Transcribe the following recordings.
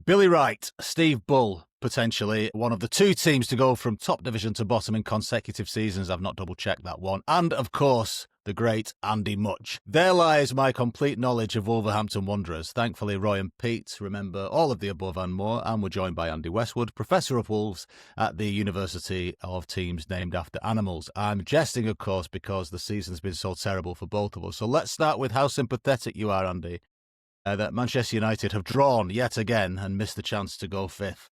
Billy Wright, Steve Bull, potentially one of the two teams to go from top division to bottom in consecutive seasons. I've not double-checked that one. And, of course, the great Andy Much. There lies my complete knowledge of Wolverhampton Wanderers. Thankfully, Roy and Pete remember all of the above and more, and we're joined by Andy Westwood, Professor of Wolves at the University of Teams Named After Animals. I'm jesting, of course, because the season's been so terrible for both of us. So let's start with how sympathetic you are, Andy, that Manchester United have drawn yet again and missed the chance to go fifth.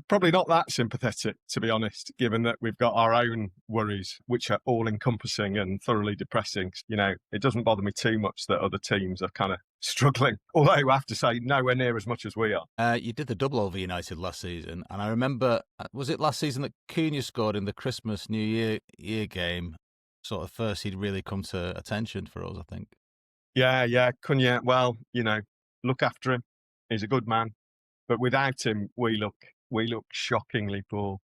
Probably not that sympathetic, to be honest, given that we've got our own worries, which are all-encompassing and thoroughly depressing. You know, it doesn't bother me too much that other teams are kind of struggling, although I have to say nowhere near as much as we are. You did the double over United last season, and I remember, was it last season that Cunha scored in the Christmas New Year game? Sort of first he'd really come to attention for us, I think. Yeah, Cunha, well, you know, look after him. He's a good man. But without him, we look shockingly poor.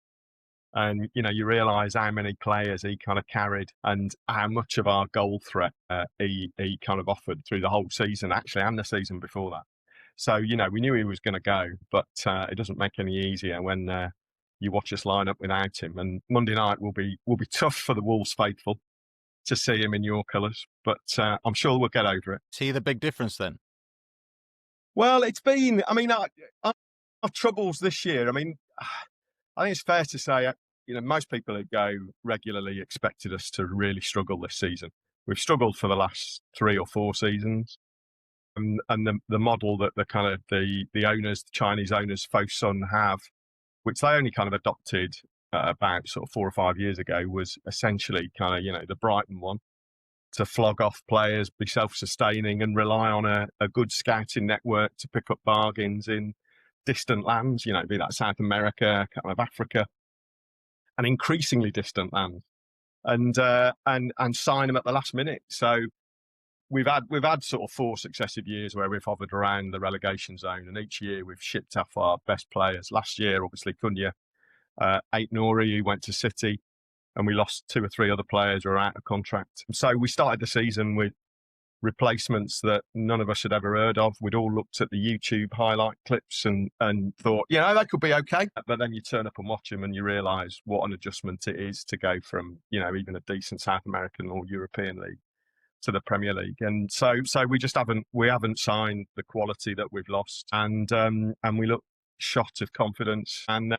And, you know, you realise how many players he kind of carried and how much of our goal threat he kind of offered through the whole season, actually, and the season before that. So, you know, we knew he was going to go, but it doesn't make any easier when you watch us line up without him. And Monday night will be tough for the Wolves faithful to see him in your colours, but I'm sure we'll get over it. See the big difference then? Well, it's been, I mean, our troubles this year, I mean, I think it's fair to say, you know, most people who go regularly expected us to really struggle this season. We've struggled for the last 3 or 4 seasons. And the model that the owners, the Chinese owners, Fosun have, which they only kind of adopted about sort of 4 or 5 years ago, was essentially kind of, you know, the Brighton one, to flog off players, be self-sustaining and rely on a good scouting network to pick up bargains in distant lands, you know, be that South America, kind of Africa, and increasingly distant lands, and sign them at the last minute. So we've had sort of 4 successive years where we've hovered around the relegation zone, and each year we've shipped off our best players. Last year, obviously, Cunha, Ait-Nouri, who went to City, and we lost 2 or 3 other players who are out of contract. So we started the season with replacements that none of us had ever heard of. We'd all looked at the YouTube highlight clips and thought, you know, they could be okay. But then you turn up and watch them and you realise what an adjustment it is to go from, you know, even a decent South American or European league to the Premier League. And so we just haven't signed the quality that we've lost, and we look shot of confidence, and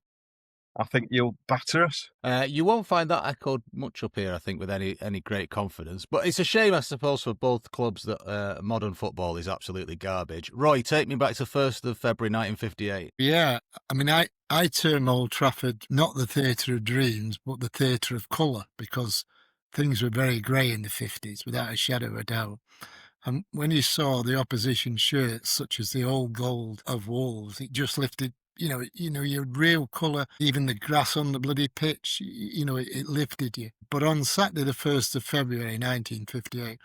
I think you'll batter us. You won't find that echoed much up here, I think, with any great confidence. But it's a shame, I suppose, for both clubs that modern football is absolutely garbage. Roy, take me back to 1st of February 1958. Yeah, I mean, I term Old Trafford not the theatre of dreams, but the theatre of colour, because things were very grey in the 50s, without a shadow of a doubt. And when you saw the opposition shirts, such as the old gold of Wolves, it just lifted, you know, your real colour, even the grass on the bloody pitch, you know, it lifted you. But on Saturday, the 1st of February, 1958,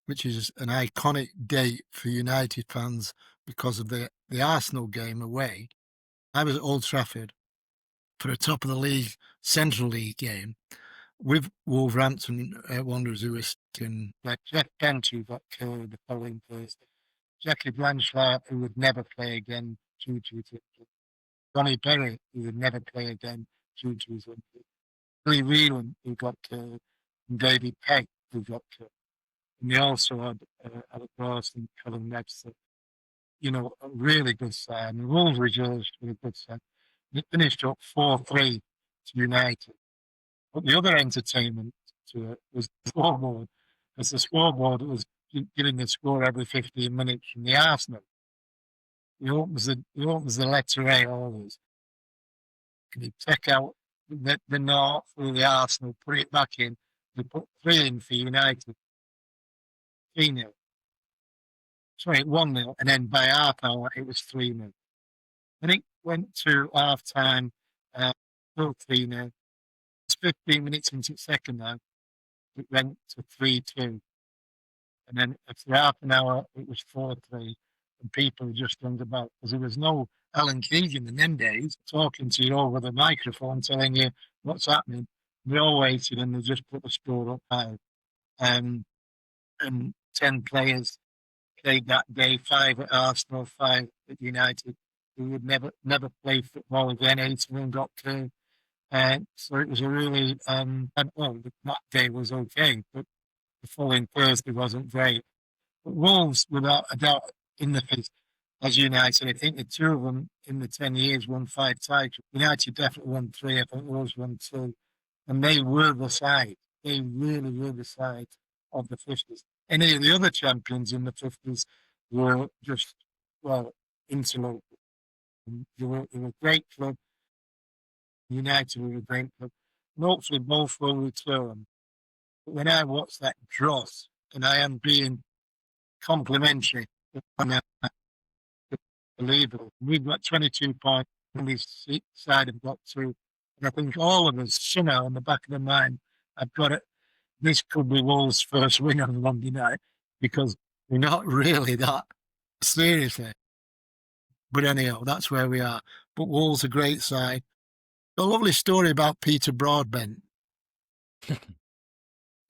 which is an iconic date for United fans because of the Arsenal game away, I was at Old Trafford for a top-of-the-league Central League game with Wolverhampton Wanderers, who were in Jack Gantry got killed the following Thursday. Jackie Blanchard, who would never play again due to his injury. Johnny Berry, who would never play again due to his injury. Billy Whelan, who got killed, and David Pegg, who got killed. And they also had Alec Ross and Colin Webster. You know, a really good side. And the Wolves rejoiced with a good side. It finished up 4-3 to United. But the other entertainment to it was the scoreboard, because the scoreboard was giving the score every 15 minutes from the Arsenal. He opens the letter A always. And he take out the naught for the Arsenal, put it back in, they put 3 in for United. 3-0. Sorry, 1-0, and then by half hour it was 3-0. Then it went to half time, still 3-0. It's 15 minutes into the second half, it went to 3-2. And then after half an hour, it was 4-3. And people just turned about, because there was no Alan Keegan in them days talking to you over the microphone, telling you what's happening. We all waited and they just put the score up high. And 10 players played that day, 5 at Arsenal, 5 at United. he would never play football again. 81 got through. So it was a really, and well, that day was okay, but the following Thursday wasn't great. But Wolves, without a doubt, in the fifth, as United, I think the two of them in the 10 years won 5 titles. United definitely won 3, I think Wolves won 2. And they were the side. They really were the side of the 50s. Any of the other champions in the 50s were just, well, interloper. They were a great club. United were a great club. And hopefully both will return. But when I watch that dross, and I am being complimentary, unbelievable. We've got 22 points, and this side have got 2. And I think all of us, somehow, in the back of the mind, have got it. This could be Wolves' first win on Monday night, because we're not really that seriously. But anyhow, that's where we are. But Wolves a great side. A lovely story about Peter Broadbent.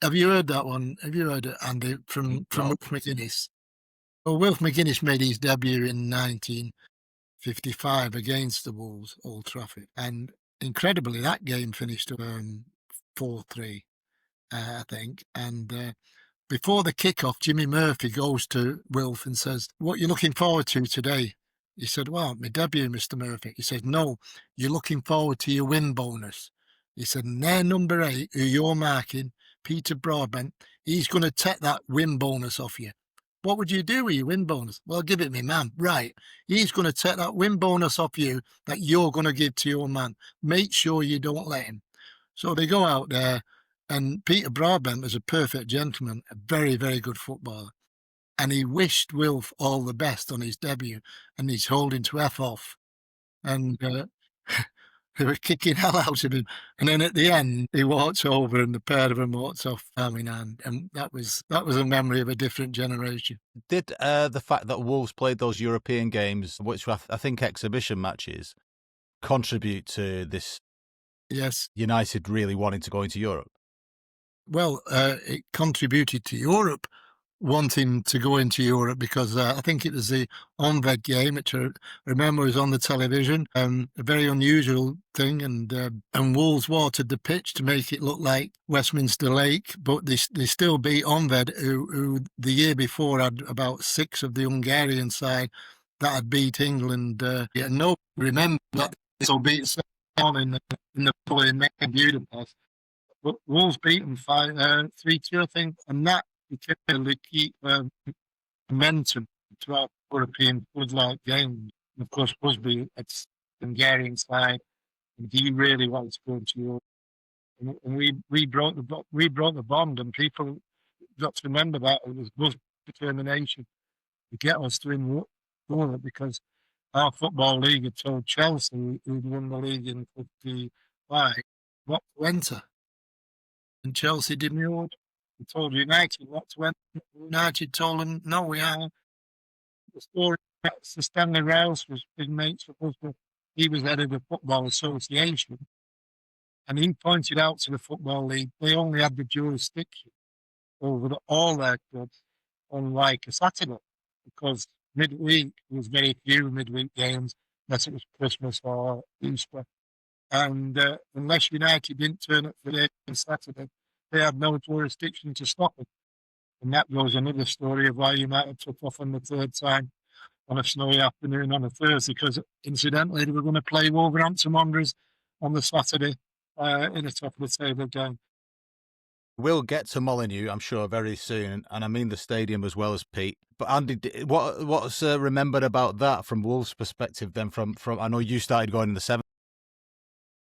Have you heard that one? Have you heard it, Andy, from Wilf McGuinness? Well, Wilf McGuinness made his debut in 1955 against the Wolves, Old Trafford. And incredibly, that game finished 4-3, I think. And before the kickoff, Jimmy Murphy goes to Wilf and says, "What are you looking forward to today?" He said, "Well, my debut, Mr. Murphy." He said, "No, you're looking forward to your win bonus." He said, "And their number 8, who you're marking, Peter Broadbent, he's going to take that win bonus off you." "What would you do with your win bonus?" "Well, give it me, man." "Right. He's going to take that win bonus off you that you're going to give to your man. Make sure you don't let him." So they go out there, and Peter Broadbent was a perfect gentleman, a very, very good footballer. And he wished Wilf all the best on his debut, and he's holding to F off. And they were kicking hell out of him. And then at the end, he walks over and the pair of them walks off arm in hand. And that was a memory of a different generation. Did the fact that Wolves played those European games, which were, I think, exhibition matches, contribute to this? Yes. United really wanting to go into Europe? Well, it contributed to Europe wanting to go into Europe, because I think it was the Onved game, which I remember was on the television, a very unusual thing, and Wolves watered the pitch to make it look like Westminster Lake, but they still beat Onved, who the year before had about 6 of the Hungarian side that had beat England. Nobody remember that they still beat Spain in the following Budapest. But Wolves beat them 3-2, I think, and that became the key momentum to our European floodlight games. And of course, Busby, it's the Hungarian side, and he really wanted to go into Europe. And we broke the bond, and people got to remember that it was Busby's determination to get us to win Europe, because our football league had told Chelsea, who'd won the league in 55, what to enter. And Chelsea demurred. They told United what to enter. United told them, "No, we are." The story about Sir Stanley Rouse was big mates with Busby. He was head of the Football Association. And he pointed out to the Football League they only had the jurisdiction over all their clubs on like a Saturday, because midweek there was very few midweek games, unless it was Christmas or Easter. And unless United didn't turn up for the on Saturday, they had no jurisdiction to stop it. And that goes another story of why United took off on the third time on a snowy afternoon on a Thursday, because incidentally they were going to play Wolverhampton Wanderers on the Saturday in a top of the table game. We'll get to Molineux, I'm sure, very soon, and I mean the stadium as well as Pete. But Andy, what's remembered about that from Wolves' perspective? Then, from I know you started going in the 70s.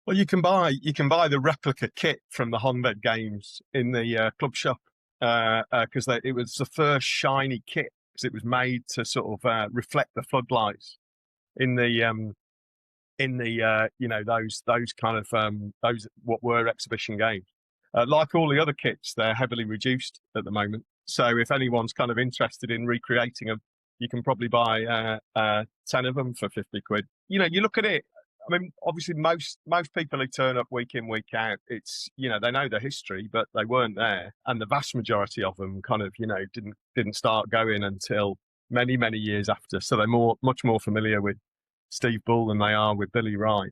Well, you can buy the replica kit from the Honved games in the club shop, because it was the first shiny kit, because it was made to sort of reflect the floodlights in the those kind of those what were exhibition games. Like all the other kits, they're heavily reduced at the moment. So if anyone's kind of interested in recreating them, you can probably buy 10 of them for 50 quid. You know, you look at it. I mean, obviously, most people who turn up week in, week out, it's, you know, they know the history, but they weren't there. And the vast majority of them kind of, you know, didn't start going until many, many years after. So they're much more familiar with Steve Bull than they are with Billy Wright.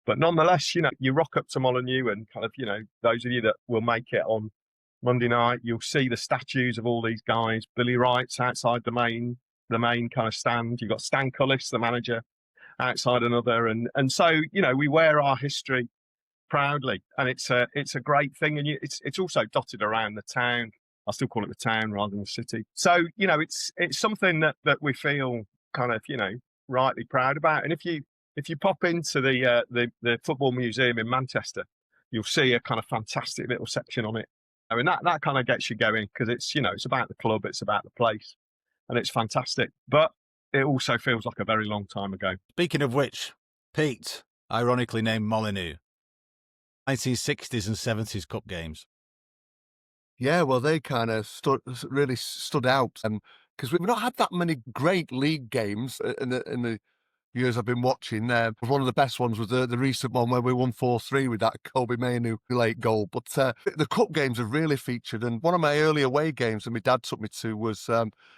But nonetheless, you rock up to Molineux and kind of, those of you that will make it on Monday night, you'll see the statues of all these guys. Billy Wright's outside the main kind of stand. You've got Stan Cullis, the manager, outside another. And so, we wear our history proudly, and it's a great thing. And it's also dotted around the town. I still call it the town rather than the city. So, it's something that we feel kind of, rightly proud about. And if you pop into the Football Museum in Manchester, you'll see a kind of fantastic little section on it. I mean, that kind of gets you going, because it's, it's about the club, it's about the place, and it's fantastic. But it also feels like a very long time ago. Speaking of which, Pete, ironically named Molineux, 1960s and 70s cup games. Yeah, well, they kind of really stood out, because we've not had that many great league games in the years I've been watching. One of the best ones was the recent one where we won 4-3 with that Kobe Mainu late goal. But the cup games have really featured, and one of my early away games that my dad took me to was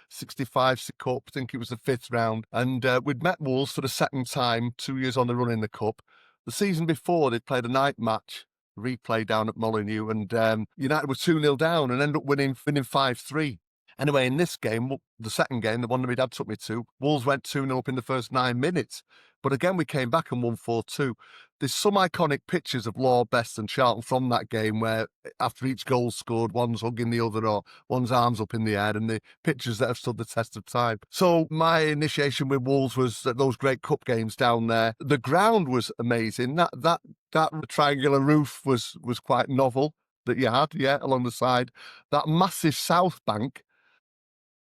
65 Cup. I think it was the 5th round, and we'd met Wolves for the second time 2 years on the run in the cup. The season before, they'd played a night match replay down at Molineux, and United were 2-0 down and ended up winning 5-3. Anyway, in this game, the second game, the one that my dad took me to, Wolves went 2-0 up in the first 9 minutes. But again, we came back and won 4-2. There's some iconic pictures of Lord Best and Charlton from that game where after each goal scored, one's hugging the other or one's arms up in the air, and the pictures that have stood the test of time. So my initiation with Wolves was those great cup games down there. The ground was amazing. That triangular roof was quite novel that you had, along the side. That massive south bank,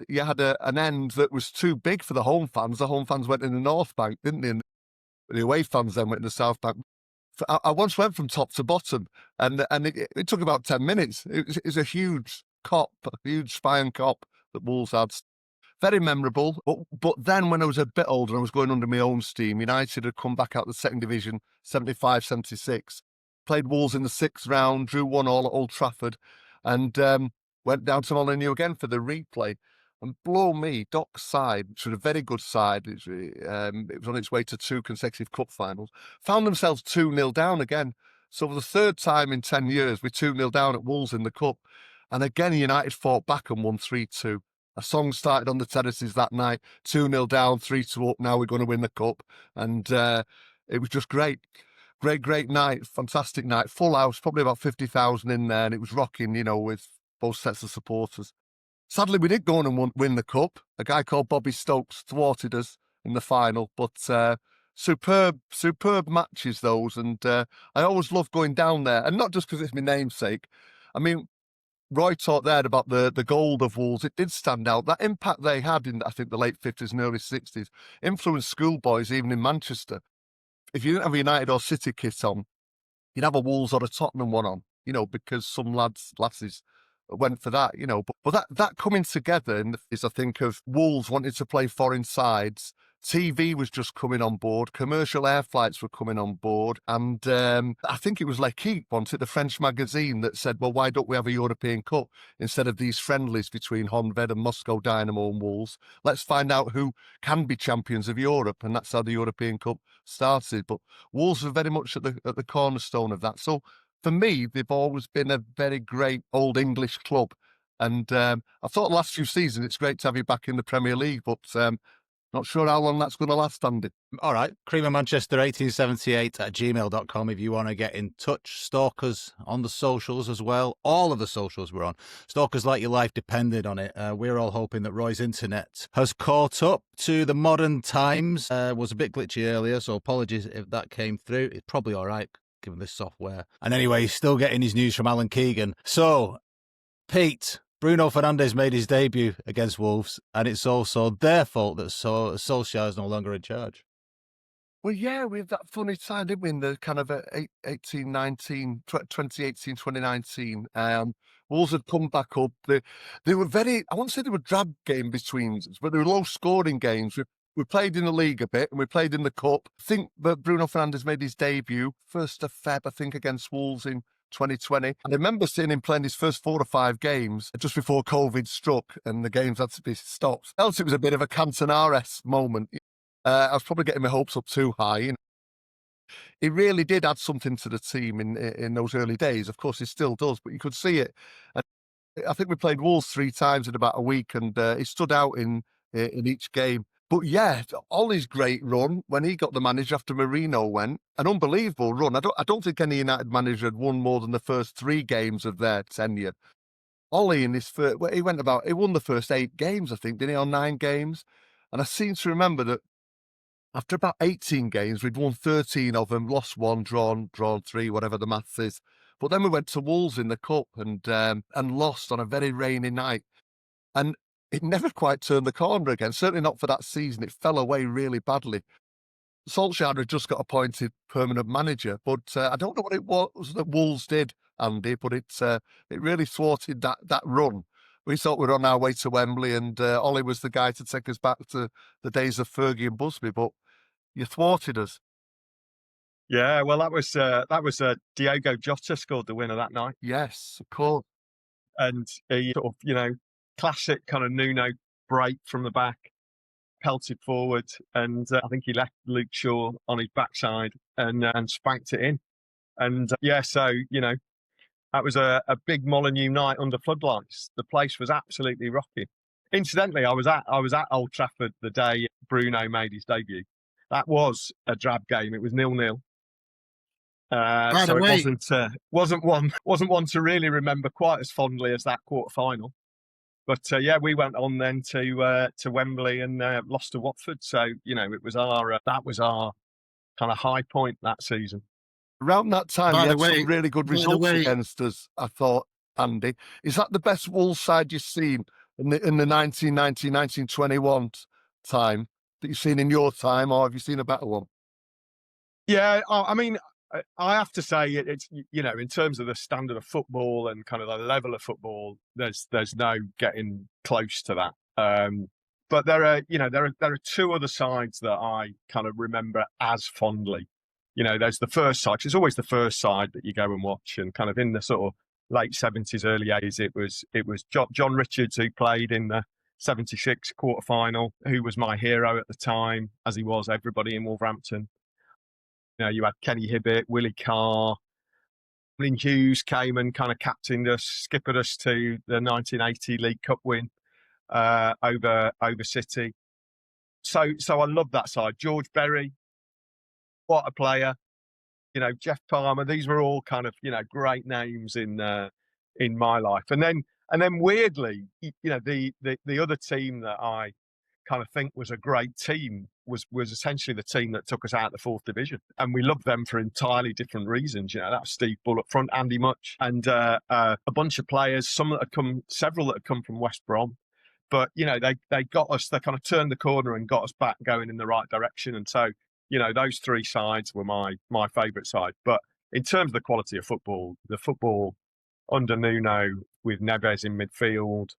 you had an end that was too big for the home fans. The home fans went in the north bank, didn't they? And the away fans then went in the south bank. I once went from top to bottom, and it took about 10 minutes. It was a huge cop, a huge spine cop that Wolves had. Very memorable. But then when I was a bit older, I was going under my own steam. United had come back out of the second division, 75-76. Played Wolves in the 6th round, drew 1-1 at Old Trafford, and went down to Molineux again for the replay. And blow me, Dockside, which was a very good side, it was on its way to 2 consecutive cup finals, found themselves 2-0 down again. So for the 3rd time in 10 years, we're 2-0 down at Wolves in the cup. And again, United fought back and won 3-2. A song started on the terraces that night, 2-0 down, 3-2 up, now we're going to win the cup. And it was just great. Great night, fantastic night. Full house, probably about 50,000 in there, and it was rocking, with both sets of supporters. Sadly, we did go on and win the cup. A guy called Bobby Stokes thwarted us in the final, but superb matches those. And I always love going down there, and not just because it's my namesake. I mean, Roy talked there about the gold of Wolves. It did stand out. That impact they had in, I think, the late 50s and early 60s influenced schoolboys even in Manchester. If you didn't have a United or City kit on, you'd have a Wolves or a Tottenham one on, because some lasses went for that, But that coming together is, I think, of Wolves wanting to play foreign sides. TV was just coming on board. Commercial air flights were coming on board. And I think it was L'Équipe, wasn't it, the French magazine, that said, well, why don't we have a European Cup instead of these friendlies between Honved and Moscow Dynamo and Wolves? Let's find out who can be champions of Europe. And that's how the European Cup started. But Wolves were very much at the cornerstone of that. So for me, they've always been a very great old English club. And I thought the last few seasons, it's great to have you back in the Premier League, but not sure how long that's going to last, Andy. All right. creamermanchester1878@gmail.com if you want to get in touch. Stalkers on the socials as well. All of the socials we're on. Stalkers like your life depended on it. We're all hoping that Roy's internet has caught up to the modern times. Was a bit glitchy earlier, so apologies if that came through. It's probably all right, given this software. And anyway, he's still getting his news from Alan Keegan. So, Pete, Bruno Fernandes made his debut against Wolves, and it's also their fault that Solskjaer is no longer in charge. Well, yeah, we had that funny time, didn't we, in the kind of 2019. Wolves had come back up. They were very, I won't say they were drab game between us, but they were low-scoring games. We played in the league a bit, and we played in the cup. I think that Bruno Fernandes made his debut 1st of Feb, I think, against Wolves in 2020. And I remember seeing him playing his first 4 or 5 games just before COVID struck and the games had to be stopped. Else it was a bit of a Cantona-esque moment. I was probably getting my hopes up too high. And he really did add something to the team in those early days. Of course, he still does, but you could see it. And I think we played Wolves 3 times in about a week, and he stood out in each game. But yeah, Ollie's great run when he got the manager after Mourinho went, an unbelievable run. I don't think any United manager had won more than the first 3 games of their tenure. Ollie in his first, he won the first 8 games, I think, didn't he, or 9 games? And I seem to remember that after about 18 games, we'd won 13 of them, lost 1, drawn 3, whatever the maths is. But then we went to Wolves in the cup and lost on a very rainy night. And it never quite turned the corner again, certainly not for that season. It fell away really badly. Solskjaer had just got appointed permanent manager, but I don't know what it was that Wolves did, Andy, but it really thwarted that run. We thought we were on our way to Wembley, and Ollie was the guy to take us back to the days of Fergie and Busby, but you thwarted us. Yeah, well, that was Diogo Jota scored the winner that night. Yes, of course. And he sort of, classic kind of Nuno break from the back, pelted forward, and I think he left Luke Shaw on his backside and spanked it in. And so that was a big Molineux night under floodlights. The place was absolutely rocking. Incidentally, I was at Old Trafford the day Bruno made his debut. That was a drab game. It was 0-0. By so the way, it wasn't one to really remember quite as fondly as that quarter final. But we went on then to Wembley and lost to Watford. So it was that was our kind of high point that season. Around that time, By we the had way- some really good by the results way- against us, I thought, Andy. Is that the best Wolves side you've seen in the 1990, 1921 time that you've seen in your time, or have you seen a better one? Yeah, I mean, I have to say it's in terms of the standard of football and kind of the level of football, there's no getting close to that. But there are 2 other sides that I kind of remember as fondly. There's the first side. 'Cause it's always the first side that you go and watch, and kind of in the sort of late 70s, early 80s, it was John Richards who played in the 76 quarter final, who was my hero at the time, as he was everybody in Wolverhampton. You had Kenny Hibbett, Willie Carr, Colin Hughes came and kind of captained us, skippered us to the 1980 League Cup win over City. So I love that side. George Berry, what a player. Jeff Palmer. These were all kind of great names in my life. And then weirdly, the other team that I kind of think was a great team was essentially the team that took us out of the 4th division, and we loved them for entirely different reasons. That was Steve Bull up front, Andy Much, and a bunch of players. Several that had come from West Brom, but they got us. They kind of turned the corner and got us back going in the right direction. And so those 3 sides were my favourite side. But in terms of the quality of football, the football under Nuno with Neves in midfield,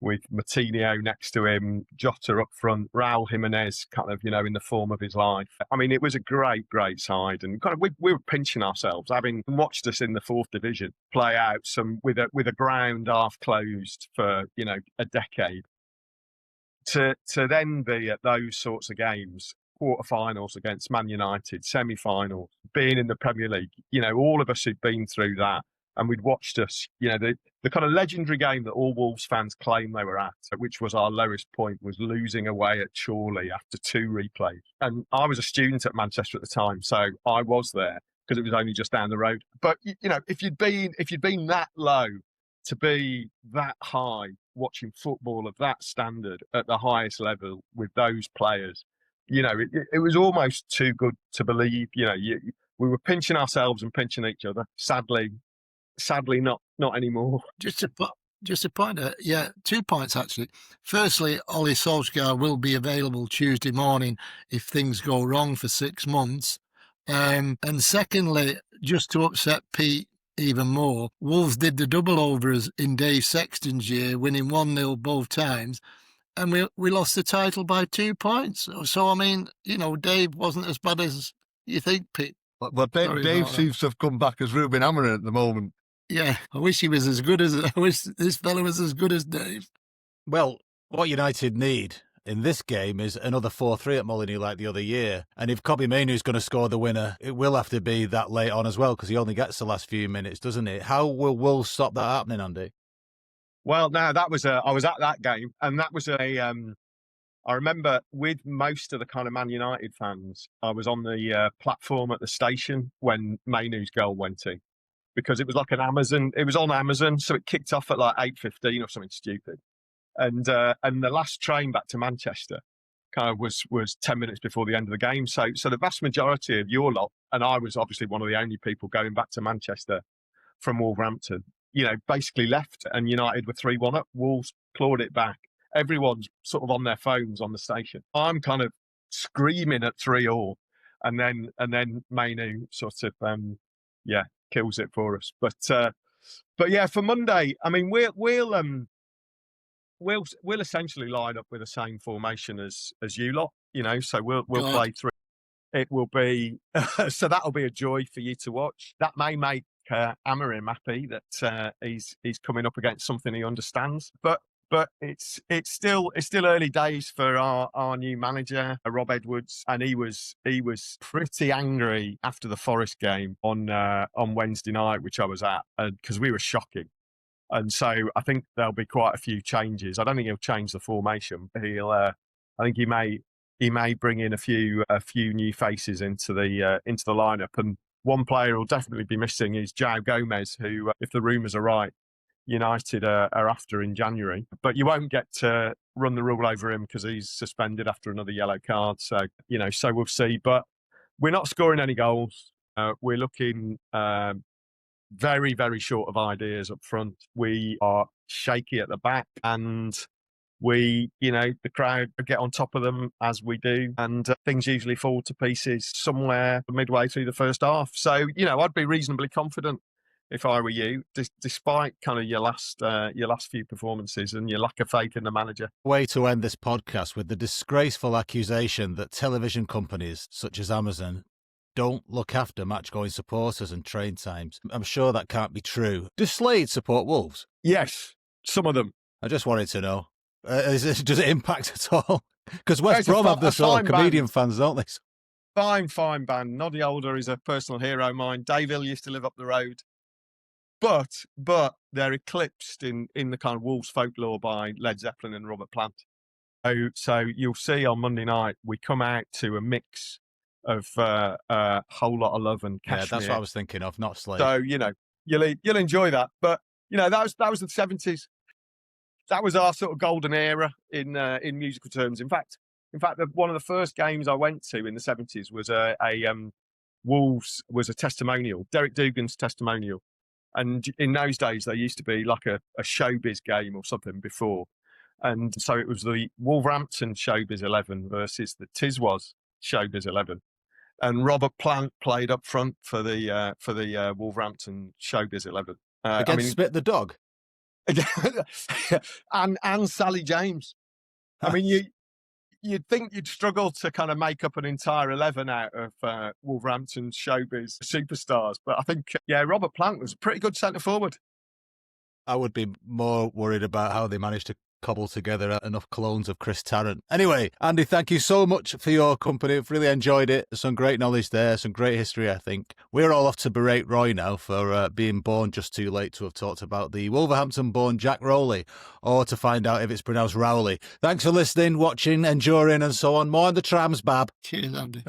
with Moutinho next to him, Jota up front, Raul Jimenez kind of, in the form of his life. I mean, it was a great, great side. And kind of we were pinching ourselves, having watched us in the 4th division play out with a ground half closed for, a decade. To then be at those sorts of games, quarterfinals against Man United, semi-finals, being in the Premier League, all of us who'd been through that, and we'd watched us, the kind of legendary game that all Wolves fans claim they were at, which was our lowest point, was losing away at Chorley after 2 replays. And I was a student at Manchester at the time, so I was there because it was only just down the road. But if you'd been that low to be that high, watching football of that standard at the highest level with those players, it was almost too good to believe. We were pinching ourselves and pinching each other. Sadly, not anymore. Just to point out, 2 points actually. Firstly, Ollie Solskjaer will be available Tuesday morning if things go wrong for 6 months. And secondly, just to upset Pete even more, Wolves did the double overs in Dave Sexton's year, winning 1-0 both times, and we lost the title by 2 points. So I mean, Dave wasn't as bad as you think, Pete. Well, Dave seems to have come back as Ruben Amorim at the moment. Yeah, I wish he was as good as. I wish this fellow was as good as Dave. Well, what United need in this game is another 4-3 at Molineux like the other year. And if Kobbie Mainoo's going to score the winner, it will have to be that late on as well, because he only gets the last few minutes, doesn't it? How will Wolves stop that happening, Andy? Well, no, I was at that game, and that was I remember with most of the kind of Man United fans, I was on the platform at the station when Mainoo's goal went in, because it was like it was on Amazon, so it kicked off at like 8:15 or something stupid. And the last train back to Manchester kind of was 10 minutes before the end of the game. So the vast majority of your lot, and I was obviously one of the only people going back to Manchester from Wolverhampton, basically left, and United were 3-1 up. Wolves clawed it back. Everyone's sort of on their phones on the station. I'm kind of screaming at 3-3, and then Mainoo sort of kills it for us. But yeah, for Monday, I mean, we'll essentially line up with the same formation as you lot. So we'll play through. It will be so that'll be a joy for you to watch. That may make Amorim happy that he's coming up against something he understands. But it's still early days for our new manager, Rob Edwards, and he was pretty angry after the Forest game on Wednesday night, which I was at, because we were shocking. And so I think there'll be quite a few changes. I don't think he'll change the formation. I think he may bring in a few new faces into the lineup. And one player who'll definitely be missing is João Gomez, who, if the rumours are right, United are after in January. But you won't get to run the rule over him because he's suspended after another yellow card. So we'll see. But we're not scoring any goals. We're looking very, very short of ideas up front. We are shaky at the back, and the crowd get on top of them as we do, and things usually fall to pieces somewhere midway through the first half. So, I'd be reasonably confident if I were you, despite kind of your last few performances and your lack of faith in the manager. Way to end this podcast with the disgraceful accusation that television companies such as Amazon don't look after match-going supporters and train times. I'm sure that can't be true. Do Slade support Wolves? Yes, some of them. I just wanted to know. Does it impact at all? Because West Brom have the sort of comedian fans, don't they? Fine band. Noddy Older is a personal hero of mine. Dave Hill used to live up the road. But they're eclipsed in the kind of Wolves folklore by Led Zeppelin and Robert Plant. So you'll see on Monday night, we come out to a mix of a whole lot of love and cashmere. Yeah, that's what I was thinking of, not Slade. So, you'll enjoy that. But, that was the 70s. That was our sort of golden era in musical terms. In fact, one of the first games I went to in the 70s was a Wolves was a testimonial, Derek Dugan's testimonial. And in those days, there used to be like a showbiz game or something before. And so it was the Wolverhampton Showbiz 11 versus the Tiswas Showbiz 11. And Robert Plant played up front for the Wolverhampton Showbiz 11. Against Spit the Dog? and Sally James. I mean, you'd think you'd struggle to kind of make up an entire 11 out of Wolverhampton Showbiz superstars. But I think, Robert Plant was a pretty good centre forward. I would be more worried about how they managed to cobble together enough clones of Chris Tarrant. Anyway, Andy, thank you so much for your company. I've really enjoyed it. Some great knowledge there, some great history, I think. We're all off to berate Roy now for being born just too late to have talked about the Wolverhampton-born Jack Rowley, or to find out if it's pronounced Rowley. Thanks for listening, watching, enduring, and so on. More on the trams, Bab. Cheers, Andy.